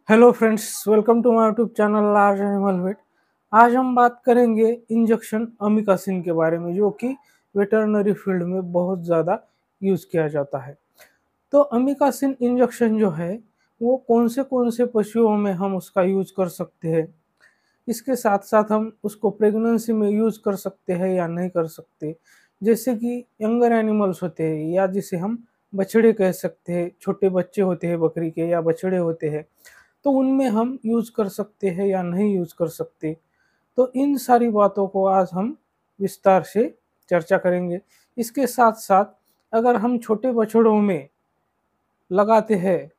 Hello friends, welcome to my YouTube channel large animal vet. आज हम बात करेंगे इंजेक्शन अमीकासिन के बारे में, जो कि वेटरनरी फील्ड में बहुत ज़्यादा यूज़ किया जाता है। तो अमीकासिन इंजेक्शन जो है वो कौन से पशुओं में हम उसका यूज़ कर सकते हैं, इसके साथ साथ हम उसको प्रेगनेंसी में यूज़ कर सकते हैं या नहीं कर सकते। जैसे कि यंगर एनिमल्स होते हैं या जिसे हम बछड़े कह सकते हैं, छोटे बच्चे होते हैं बकरी के या बछड़े होते हैं, तो उनमें हम यूज़ कर सकते हैं या नहीं यूज़ कर सकते। तो इन सारी बातों को आज हम विस्तार से चर्चा करेंगे। इसके साथ-साथ अगर हम छोटे बछड़ों में लगाते हैं,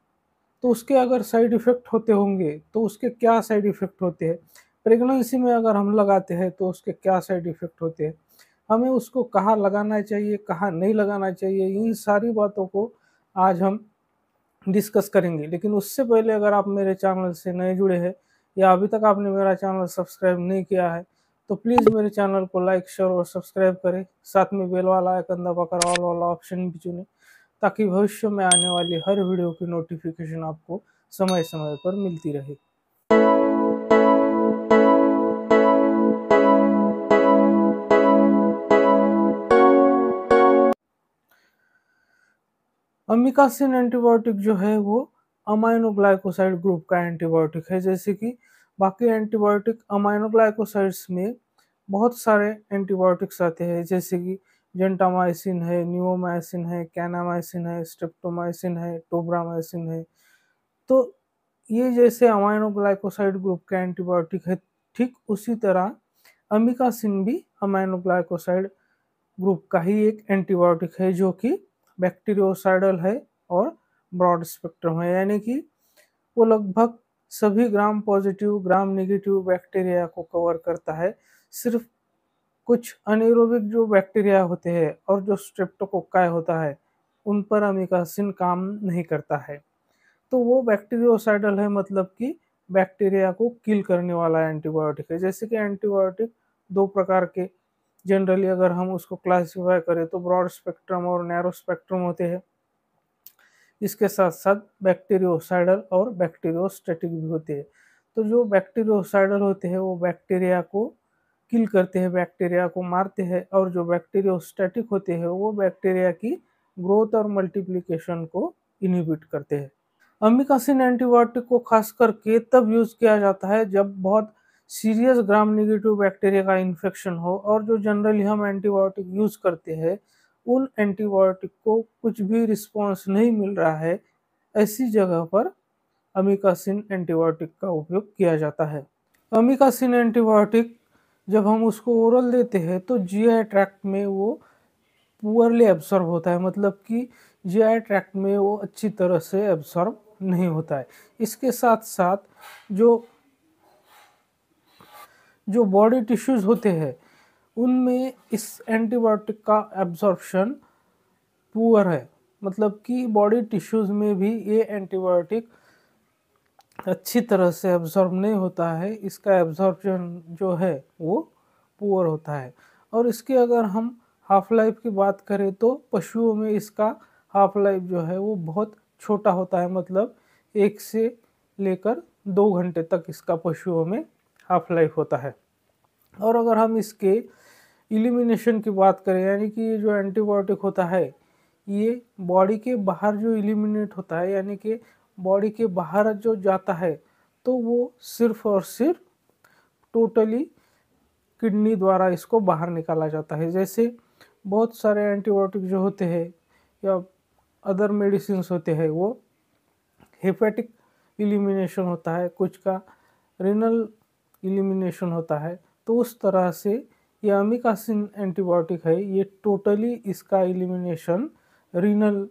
तो उसके अगर साइड इफ़ेक्ट होते होंगे, तो उसके क्या साइड इफ़ेक्ट होते हैं? प्रेगनेंसी में अगर हम लगाते हैं, तो उसके क्या साइड इफ़ेक्ट होते हैं? हमें उसको कहाँ लगाना चाहिए, कहाँ नहीं लगाना चाहिए, इन सारी बातों को आज हम डिस्कस करेंगे। लेकिन उससे पहले अगर आप मेरे चैनल से नए जुड़े हैं या अभी तक आपने मेरा चैनल सब्सक्राइब नहीं किया है, तो प्लीज़ मेरे चैनल को लाइक, शेयर और सब्सक्राइब करें। साथ में बेल वाला आइकन दबाकर ऑल वाला ऑप्शन भी चुनें, ताकि भविष्य में आने वाली हर वीडियो की नोटिफिकेशन आपको समय-समय पर मिलती रहे। अमीकासिन एंटीबायोटिक जो है वो अमाइनो ग्लाइकोसाइड ग्रुप का एंटीबायोटिक है। जैसे कि बाकी एंटीबायोटिक अमाइनो ग्लाइकोसाइड्स में बहुत सारे एंटीबायोटिक्स आते हैं, जैसे कि जेंटामाइसिन है, नियोमाइसिन है, कैनामाइसिन है, स्ट्रेप्टोमाइसिन है, टोब्रामाइसिन है। तो ये जैसे अमाइनो ग्लाइकोसाइड ग्रुप का एंटीबायोटिक है, ठीक उसी तरह अमीकासिन भी अमाइनो ग्लाइकोसाइड ग्रुप का ही एक एंटीबायोटिक है, जो कि बैक्टीरियोसाइडल है और ब्रॉड स्पेक्ट्रम है। यानी कि वो लगभग सभी gram positive gram negative bacteria को कवर करता है। सिर्फ कुछ अनेरोबिक जो बैक्टीरिया होते हैं और जो स्ट्रेप्टोकोक्काई होता है, उन पर अमीकासिन काम नहीं करता है। तो वो बैक्टीरियोसाइडल है, मतलब कि बैक्टीरिया को किल करने वाला एंटीबायोटिक है। जैसे कि एंटीबायोटिक दो प्रकार के जनरली अगर हम उसको क्लासिफाई करें, तो ब्रॉड स्पेक्ट्रम और नैरो स्पेक्ट्रम होते हैं। इसके साथ साथ बैक्टीरियोसाइडल और बैक्टीरियोस्टैटिक भी होते हैं। तो जो बैक्टीरियोसाइडल होते हैं वो बैक्टीरिया को किल करते हैं, बैक्टीरिया को मारते हैं, और जो बैक्टीरियोस्टैटिक होते हैं वो बैक्टीरिया की ग्रोथ और मल्टीप्लिकेशन को इनहिबिट करते हैं। अमीकासिन एंटीबायोटिक को खास करके तब यूज़ किया जाता है जब बहुत सीरियस ग्राम नेगेटिव बैक्टीरिया का इन्फेक्शन हो, और जो जनरली हम एंटीबायोटिक यूज़ करते हैं उन एंटीबायोटिक को कुछ भी रिस्पॉन्स नहीं मिल रहा है, ऐसी जगह पर अमीकासिन एंटीबायोटिक का उपयोग किया जाता है। अमीकासिन एंटीबायोटिक जब हम उसको ओरल देते हैं, तो जीआई ट्रैक्ट में वो पुअरली एब्सॉर्ब होता है, मतलब कि जीआई ट्रैक्ट में वो अच्छी तरह से एब्सॉर्ब नहीं होता है। इसके साथ साथ जो जो बॉडी टिश्यूज होते हैं, उनमें इस एंटीबायोटिक का एब्जॉर्प्शन पुअर है, मतलब कि बॉडी टिश्यूज में भी ये एंटीबायोटिक अच्छी तरह से एब्जॉर्ब नहीं होता है। इसका एब्जॉर्प्शन जो है वो पुअर होता है। और इसके अगर हम हाफ लाइफ की बात करें, तो पशुओं में इसका हाफ लाइफ जो है वो बहुत छोटा होता है, मतलब 1 से लेकर 2 घंटे तक इसका पशुओं में हाफ लाइफ होता है। और अगर हम इसके इलिमिनेशन की बात करें, यानी कि ये जो एंटीबायोटिक होता है, ये बॉडी के बाहर जो इलिमिनेट होता है, यानी कि बॉडी के बाहर जो जाता है, तो वो सिर्फ और सिर्फ टोटली किडनी द्वारा इसको बाहर निकाला जाता है। जैसे बहुत सारे एंटीबायोटिक जो होते हैं या अदर मेडिसिन्स होते हैं, वो हेपेटिक इलिमिनेशन होता है, कुछ का रिनल इलिमिनेशन होता है। तो उस तरह से ये अमीकासिन एंटीबायोटिक है, ये टोटली इसका इलिमिनेशन रीनल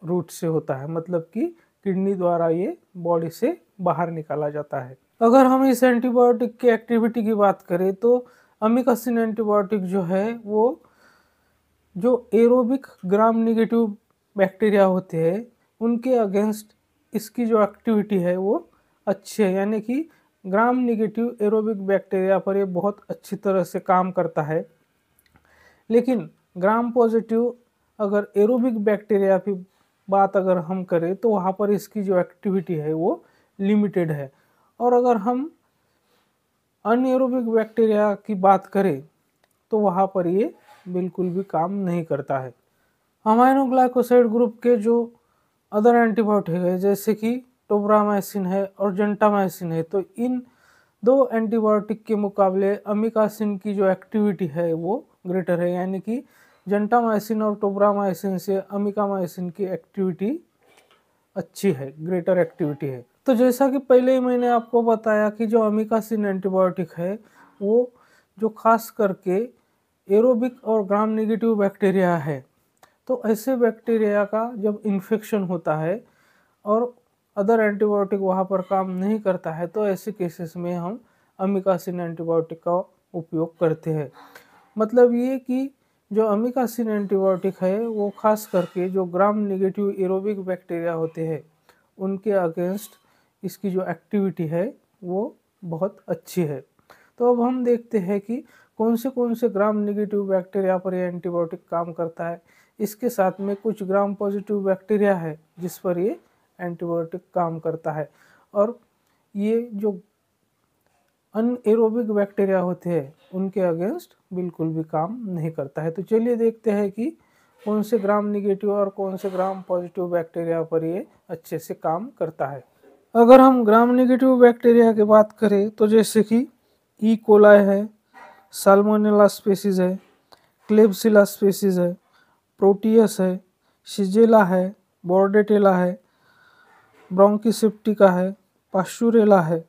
रूट से होता है, मतलब कि किडनी द्वारा ये बॉडी से बाहर निकाला जाता है। अगर हम इस एंटीबायोटिक की एक्टिविटी की बात करें, तो अमीकासिन एंटीबायोटिक जो है वो जो एरोबिक ग्राम नेगेटिव बैक्टीरिया होते हैं उनके अगेंस्ट इसकी जो एक्टिविटी है वो अच्छी है। यानी कि ग्राम नेगेटिव एरोबिक बैक्टीरिया पर ये बहुत अच्छी तरह से काम करता है। लेकिन ग्राम पॉजिटिव अगर एरोबिक बैक्टीरिया की बात अगर हम करें, तो वहाँ पर इसकी जो एक्टिविटी है वो लिमिटेड है। और अगर हम अनएरोबिक बैक्टीरिया की बात करें तो वहाँ पर ये बिल्कुल भी काम नहीं करता है। अमाइनो ग्लाइकोसाइड ग्रुप के जो अदर एंटीबायोटिक है जैसे कि टोब्रामाइसिन है और जेंटामाइसिन है, तो इन दो एंटीबायोटिक के मुकाबले अमीकासिन की जो एक्टिविटी है वो ग्रेटर है, यानी कि जेंटामाइसिन और टोब्रामाइसिन से अमीकामाइसिन की एक्टिविटी अच्छी है, ग्रेटर एक्टिविटी है। तो जैसा कि पहले ही मैंने आपको बताया कि जो अमीकासिन एंटीबायोटिक है वो जो खास करके एरोबिक और ग्राम नेगेटिव बैक्टीरिया है, तो ऐसे बैक्टीरिया का जब इन्फेक्शन होता है और अदर एंटीबायोटिक वहाँ पर काम नहीं करता है, तो ऐसे केसेस में हम अमीकासिन एंटीबायोटिक का उपयोग करते हैं। मतलब ये कि जो अमीकासिन एंटीबायोटिक है वो खास करके जो ग्राम नेगेटिव एरोबिक बैक्टीरिया होते हैं उनके अगेंस्ट इसकी जो एक्टिविटी है वो बहुत अच्छी है। तो अब हम देखते हैं कि कौन से ग्राम नेगेटिव बैक्टीरिया पर ये एंटीबायोटिक काम करता है। इसके साथ में कुछ ग्राम पॉजिटिव बैक्टीरिया है जिस पर ये एंटीबायोटिक काम करता है, और ये जो अनएरोबिक बैक्टीरिया होते हैं उनके अगेंस्ट बिल्कुल भी काम नहीं करता है। तो चलिए देखते हैं कि कौन से ग्राम नेगेटिव और कौन से ग्राम पॉजिटिव बैक्टीरिया पर ये अच्छे से काम करता है। अगर हम ग्राम नेगेटिव बैक्टीरिया की बात करें तो जैसे कि ई कोलाई है, साल्मोनेला स्पीसीज है, क्लेब्सिला स्पीसीज है, प्रोटियस है, शिजेला है, बोर्डेटेला है, ब्रोंकिसेप्टिका है, पास्चुरेला है,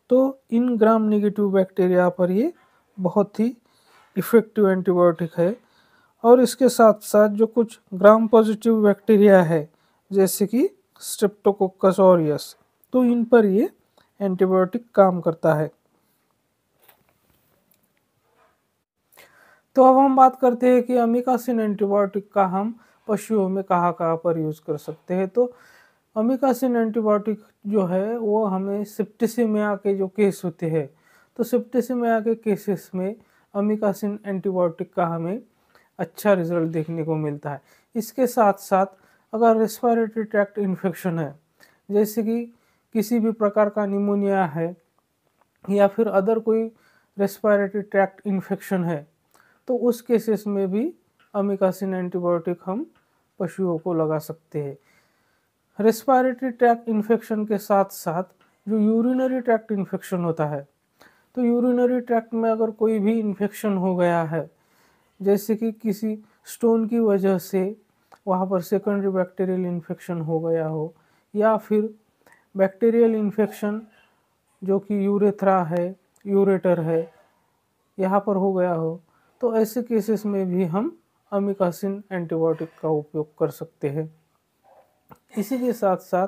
तो इन ग्राम नेगेटिव बैक्टीरिया पर ये बहुत ही इफ़ेक्टिव एंटीबायोटिक है। और इसके साथ साथ जो कुछ ग्राम पॉजिटिव बैक्टीरिया है जैसे कि स्ट्रेप्टोकोकस ऑरियस, तो इन पर ये एंटीबायोटिक काम करता है। तो अब हम बात करते हैं कि अमीकासिन एंटीबायोटिक का हम पशुओं में कहाँ कहाँ पर यूज़ कर सकते हैं। तो अमीकासिन एंटीबायोटिक जो है वो हमें सेप्टिसिमिया के जो केस होते हैं, तो सेप्टिसिमिया के केसेस में अमीकासिन एंटीबायोटिक का हमें अच्छा रिजल्ट देखने को मिलता है। इसके साथ साथ अगर रेस्पिरेटरी ट्रैक्ट इन्फेक्शन है जैसे कि किसी भी प्रकार का निमोनिया है या फिर अदर कोई रेस्पिरेटरी ट्रैक्ट इन्फेक्शन है, तो उस केसेस में भी अमीकासिन एंटीबायोटिक हम पशुओं को लगा सकते हैं। रेस्पिरेटरी ट्रैक्ट इन्फेक्शन के साथ साथ जो यूरिनरी ट्रैक्ट इन्फेक्शन होता है, तो यूरिनरी ट्रैक्ट में अगर कोई भी इन्फेक्शन हो गया है जैसे कि किसी स्टोन की वजह से वहाँ पर सेकेंडरी बैक्टीरियल इन्फेक्शन हो गया हो, या फिर बैक्टीरियल इन्फेक्शन जो कि यूरेथ्रा है, यूरेटर है, यहाँ पर हो गया हो, तो ऐसे केसेस में भी हम अमीकासिन एंटीबायोटिक का उपयोग कर सकते हैं। इसी के साथ साथ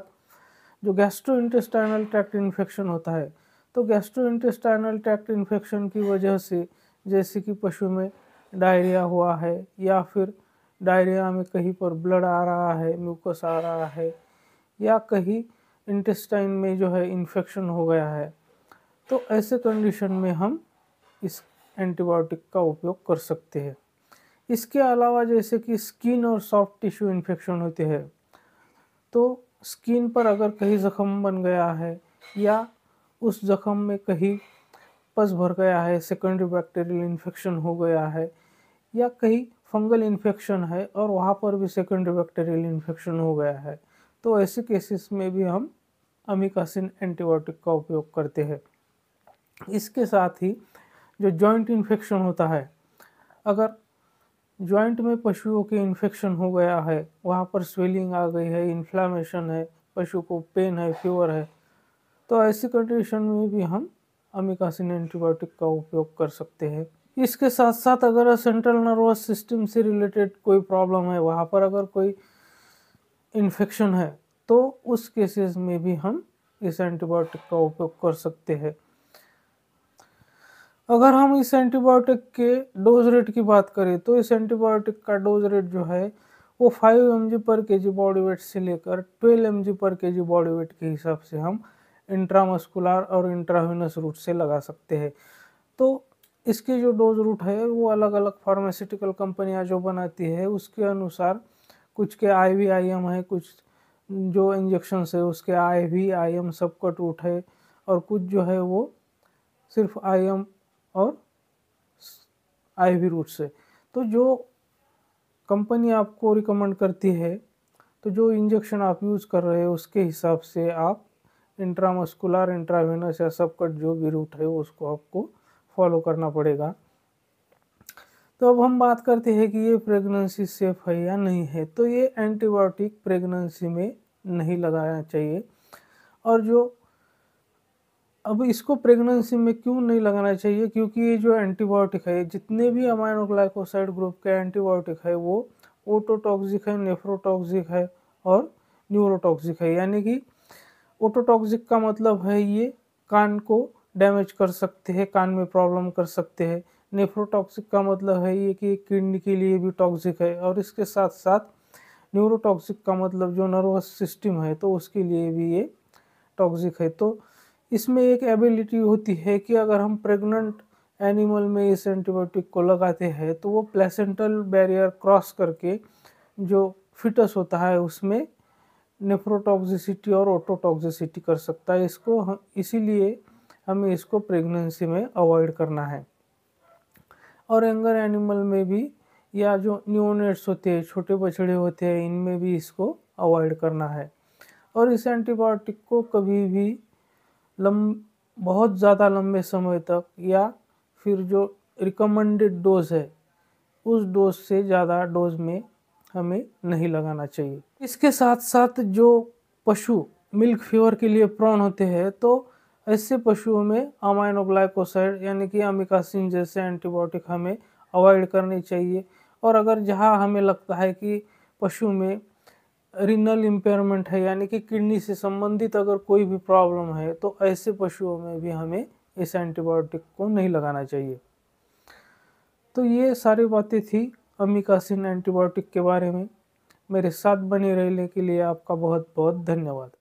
जो गैस्ट्रोइंटेस्टाइनल ट्रैक्ट इन्फेक्शन होता है, तो गैस्ट्रोइंटेस्टाइनल ट्रैक्ट इन्फेक्शन की वजह से जैसे कि पशु में डायरिया हुआ है या फिर डायरिया में कहीं पर ब्लड आ रहा है, म्यूकस आ रहा है, या कहीं इंटेस्टाइन में जो है इन्फेक्शन हो गया है, तो ऐसे कंडीशन में हम इस एंटीबायोटिक का उपयोग कर सकते हैं। इसके अलावा जैसे कि स्किन और सॉफ्ट टिश्यू इन्फेक्शन होते हैं, तो स्किन पर अगर कहीं ज़ख्म बन गया है या उस ज़ख्म में कहीं पस भर गया है, सेकेंडरी बैक्टीरियल इन्फेक्शन हो गया है, या कहीं फंगल इन्फेक्शन है और वहाँ पर भी सेकेंडरी बैक्टीरियल इन्फेक्शन हो गया है, तो ऐसे केसेस में भी हम अमीकासिन एंटीबायोटिक का उपयोग करते हैं। इसके साथ ही जो जॉइंट इन्फेक्शन होता है, अगर जॉइंट में पशुओं के इन्फेक्शन हो गया है, वहाँ पर स्वेलिंग आ गई है, इन्फ्लामेशन है, पशु को पेन है, फीवर है, तो ऐसी कंडीशन में भी हम अमीकासिन एंटीबायोटिक का उपयोग कर सकते हैं। इसके साथ साथ अगर सेंट्रल नर्वस सिस्टम से रिलेटेड कोई प्रॉब्लम है, वहाँ पर अगर कोई इन्फेक्शन है, तो उस केसेस में भी हम इस एंटीबायोटिक का उपयोग कर सकते हैं। अगर हम इस एंटीबायोटिक के डोज रेट की बात करें तो इस एंटीबायोटिक का डोज रेट जो है वो 5 mg पर केजी बॉडी वेट से लेकर 12 mg पर केजी बॉडी वेट के हिसाब से हम इंट्रामस्कुलर और इंट्रावेनस रूट से लगा सकते हैं। तो इसके जो डोज रूट है वो अलग अलग फार्मास्यूटिकल कंपनियां जो बनाती है उसके अनुसार, कुछ के IVIM है, कुछ जो इंजेक्शंस है उसके आईवी आईएम सब कट रूट है, और कुछ जो है वो सिर्फ आईएम और आईवी रूट से। तो जो कंपनी आपको रिकमेंड करती है, तो जो इंजेक्शन आप यूज़ कर रहे हैं उसके हिसाब से आप इंट्रामस्कुलर, इंट्रावेनस या सबकट जो भी रूट है उसको आपको फॉलो करना पड़ेगा। तो अब हम बात करते हैं कि ये प्रेगनेंसी सेफ है या नहीं है। तो ये एंटीबायोटिक प्रेगनेंसी में नहीं लगाना चाहिए। और जो अब इसको प्रेगनेंसी में क्यों नहीं लगाना चाहिए, क्योंकि ये जो एंटीबायोटिक है, जितने भी अमाइनोग्लाइकोसाइड ग्रुप के एंटीबायोटिक है वो ओटोटॉक्सिक है, नेफ्रोटॉक्सिक है और न्यूरोटॉक्सिक है। यानी कि ओटोटॉक्सिक का मतलब है ये कान को डैमेज कर सकते हैं, कान में प्रॉब्लम कर सकते हैं। नेफ्रोटॉक्सिक का मतलब है ये कि किडनी के लिए भी टॉक्सिक है, और इसके साथ साथ न्यूरोटॉक्सिक का मतलब जो नर्वस सिस्टम है तो उसके लिए भी ये टॉक्सिक है। तो इसमें एक एबिलिटी होती है कि अगर हम प्रेग्नेंट एनिमल में इस एंटीबायोटिक को लगाते हैं तो वो प्लेसेंटल बैरियर क्रॉस करके जो फिटस होता है उसमें नेफ्रोटॉक्सिसिटी और ओटोटॉक्सिसिटी कर सकता है। इसको हम इसीलिए हमें इसको प्रेगनेंसी में अवॉइड करना है। और यंगर एनिमल में भी, या जो न्यूनेट्स होते हैं, छोटे बछड़े होते हैं, इनमें भी इसको अवॉइड करना है। और इस एंटीबायोटिक को कभी भी बहुत ज़्यादा लंबे समय तक, या फिर जो रिकमेंडेड डोज है उस डोज से ज़्यादा डोज में हमें नहीं लगाना चाहिए। इसके साथ साथ जो पशु मिल्क फीवर के लिए प्रोन होते हैं, तो ऐसे पशुओं में अमाइनोग्लाइकोसाइड यानी कि अमिकासिन जैसे एंटीबायोटिक हमें अवॉइड करनी चाहिए। और अगर जहां हमें लगता है कि पशु में रीनल इम्पेयरमेंट है, यानी कि किडनी से संबंधित अगर कोई भी प्रॉब्लम है, तो ऐसे पशुओं में भी हमें इस एंटीबायोटिक को नहीं लगाना चाहिए। तो ये सारी बातें थी अमिकासिन एंटीबायोटिक के बारे में। मेरे साथ बने रहने के लिए आपका बहुत बहुत धन्यवाद।